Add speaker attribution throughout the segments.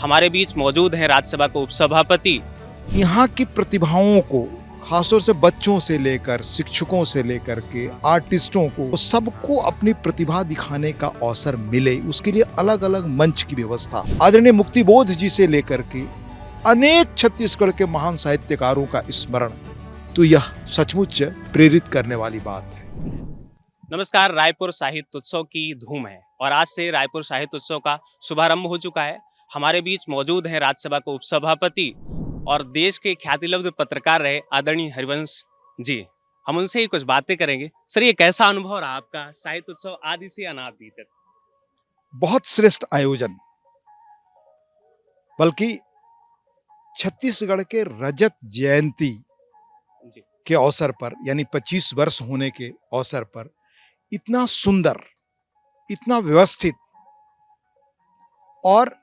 Speaker 1: हमारे बीच मौजूद हैं राज्यसभा के उपसभापति।
Speaker 2: यहाँ की प्रतिभाओं को, खासतौर से बच्चों से लेकर शिक्षकों से लेकर के आर्टिस्टों को, सबको अपनी प्रतिभा दिखाने का अवसर मिले, उसके लिए अलग अलग मंच की व्यवस्था। आदरणीय मुक्तिबोध जी से लेकर के अनेक छत्तीसगढ़ के महान साहित्यकारों का स्मरण, तो यह सचमुच प्रेरित करने वाली बात है।
Speaker 1: नमस्कार। रायपुर साहित्य उत्सव की धूम है और आज से रायपुर साहित्य उत्सव का शुभारंभ हो चुका है। हमारे बीच मौजूद हैं राज्यसभा के उपसभापति और देश के ख्यातिलब्ध पत्रकार रहे आदरणीय हरिवंश जी। हम उनसे ही कुछ बातें करेंगे। सर, ये कैसा अनुभव रहा आपका साहित्य उत्सव आदि से अनादि तक?
Speaker 2: बहुत श्रेष्ठ आयोजन, बल्कि छत्तीसगढ़ के रजत जयंती
Speaker 1: जी।
Speaker 2: के अवसर पर, यानी 25 वर्ष होने के अवसर पर इतना सुंदर, इतना व्यवस्थित और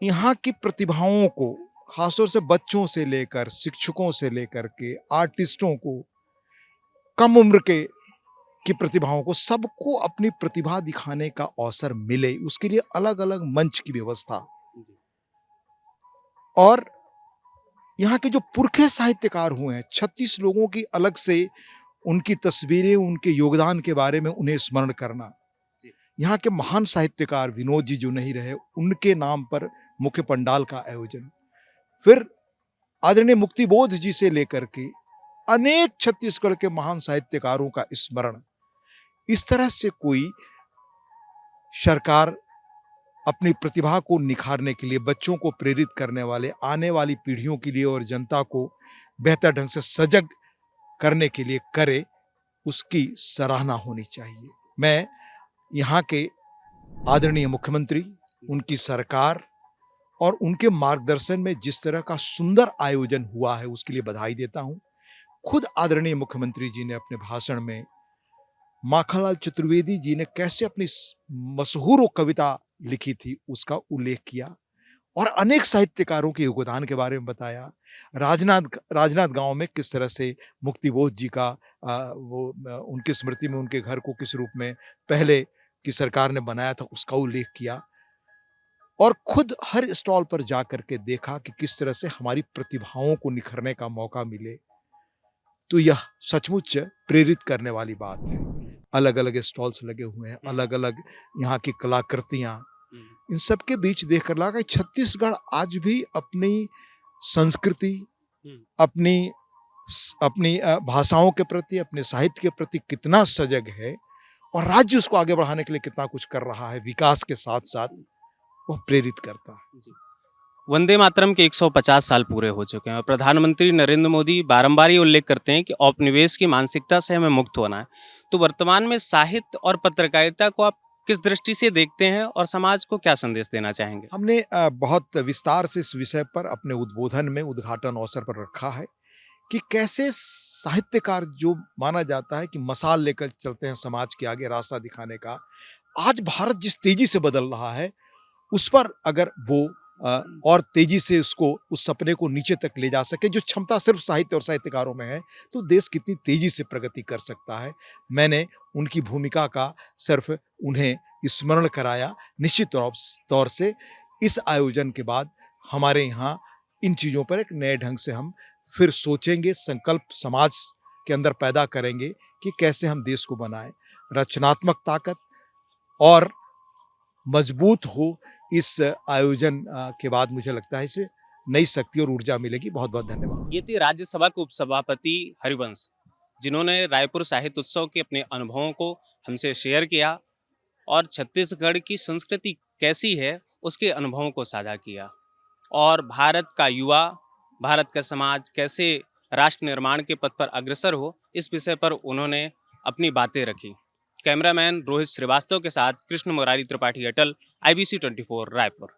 Speaker 2: यहाँ की प्रतिभाओं को, खासतौर से बच्चों से लेकर शिक्षकों से लेकर के आर्टिस्टों को, कम उम्र के की प्रतिभाओं को, सबको अपनी प्रतिभा दिखाने का अवसर मिले, उसके लिए अलग अलग मंच की व्यवस्था। और यहाँ के जो पुरखे साहित्यकार हुए हैं, 36 लोगों की अलग से उनकी तस्वीरें, उनके योगदान के बारे में उन्हें स्मरण करना। यहाँ के महान साहित्यकार विनोद जी जो नहीं रहे, उनके नाम पर मुख्य पंडाल का आयोजन। फिर आदरणीय मुक्तिबोध जी से लेकर के अनेक छत्तीसगढ़ के महान साहित्यकारों का स्मरण। इस तरह से कोई सरकार अपनी प्रतिभा को निखारने के लिए, बच्चों को प्रेरित करने वाले, आने वाली पीढ़ियों के लिए और जनता को बेहतर ढंग से सजग करने के लिए करे, उसकी सराहना होनी चाहिए। मैं यहाँ के आदरणीय मुख्यमंत्री, उनकी सरकार और उनके मार्गदर्शन में जिस तरह का सुंदर आयोजन हुआ है, उसके लिए बधाई देता हूँ। खुद आदरणीय मुख्यमंत्री जी ने अपने भाषण में माखनलाल चतुर्वेदी जी ने कैसे अपनी मशहूर कविता लिखी थी, उसका उल्लेख किया और अनेक साहित्यकारों के योगदान के बारे में बताया। राजनांदगांव गांव में किस तरह से मुक्तिबोध जी का उनकी स्मृति में उनके घर को किस रूप में पहले की सरकार ने बनाया था, उसका उल्लेख किया। और खुद हर स्टॉल पर जाकर के देखा कि किस तरह से हमारी प्रतिभाओं को निखरने का मौका मिले, तो यह सचमुच प्रेरित करने वाली बात है। अलग अलग स्टॉल्स लगे हुए हैं, अलग अलग यहाँ की कलाकृतियां, इन सब के बीच देखकर लगा कि छत्तीसगढ़ आज भी अपनी संस्कृति, अपनी भाषाओं के प्रति, अपने साहित्य के प्रति कितना सजग है और राज्य उसको आगे बढ़ाने के लिए कितना कुछ कर रहा है, विकास के साथ साथ वह प्रेरित करता है।
Speaker 1: वंदे मातरम के 150 साल पूरे हो चुके हैं और प्रधानमंत्री नरेंद्र मोदी बारंबार ये उल्लेख करते हैं कि औपनिवेश की मानसिकता से हमें मुक्त होना है। तो वर्तमान में साहित्य और पत्रकारिता को आप किस दृष्टि से देखते हैं और समाज को क्या संदेश देना चाहेंगे?
Speaker 2: हमने बहुत विस्तार से इस विषय पर अपने उद्बोधन में, उद्घाटन अवसर पर रखा है कि कैसे साहित्यकार, जो माना जाता है कि मशाल लेकर चलते हैं समाज के आगे रास्ता दिखाने का, आज भारत जिस तेजी से बदल रहा है, उस पर अगर वो और तेजी से उस सपने को नीचे तक ले जा सके, जो क्षमता सिर्फ साहित्य और साहित्यकारों में है, तो देश कितनी तेजी से प्रगति कर सकता है। मैंने उनकी भूमिका का सिर्फ उन्हें स्मरण कराया। निश्चित तौर से इस आयोजन के बाद हमारे यहाँ इन चीज़ों पर एक नए ढंग से हम फिर सोचेंगे, संकल्प समाज के अंदर पैदा करेंगे कि कैसे हम देश को बनाएं। रचनात्मक ताकत और मजबूत हो, इस आयोजन के बाद मुझे लगता है इसे नई शक्ति और ऊर्जा मिलेगी। बहुत बहुत धन्यवाद।
Speaker 1: ये थी राज्यसभा के उपसभापति हरिवंश, जिन्होंने रायपुर साहित्य उत्सव के अपने अनुभवों को हमसे शेयर किया और छत्तीसगढ़ की संस्कृति कैसी है उसके अनुभवों को साझा किया और भारत का युवा, भारत का समाज कैसे राष्ट्र निर्माण के पथ पर अग्रसर हो, इस विषय पर उन्होंने अपनी बातें रखी। कैमरामैन रोहित श्रीवास्तव के साथ कृष्ण मुरारी त्रिपाठी अटल, IBC 24 रायपुर।